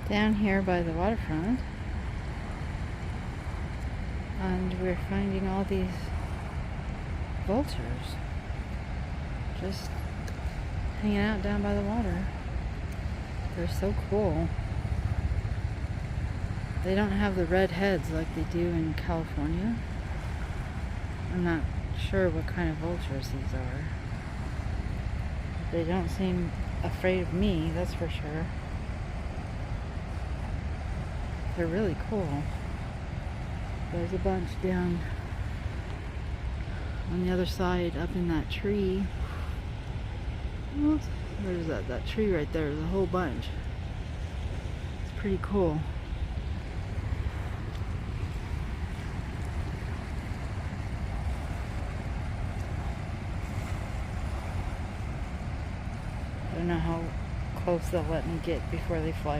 down here by the waterfront, and we're finding all these vultures just hanging out down by the water. They're so cool. They don't have the red heads like they do in California. I'm not sure what kind of vultures these are. They don't seem afraid of me, that's for sure. They're really cool. There's a bunch down on the other side, up in that tree. There's that tree right there. There's a whole bunch. It's pretty cool. I don't know how close they'll let me get before they fly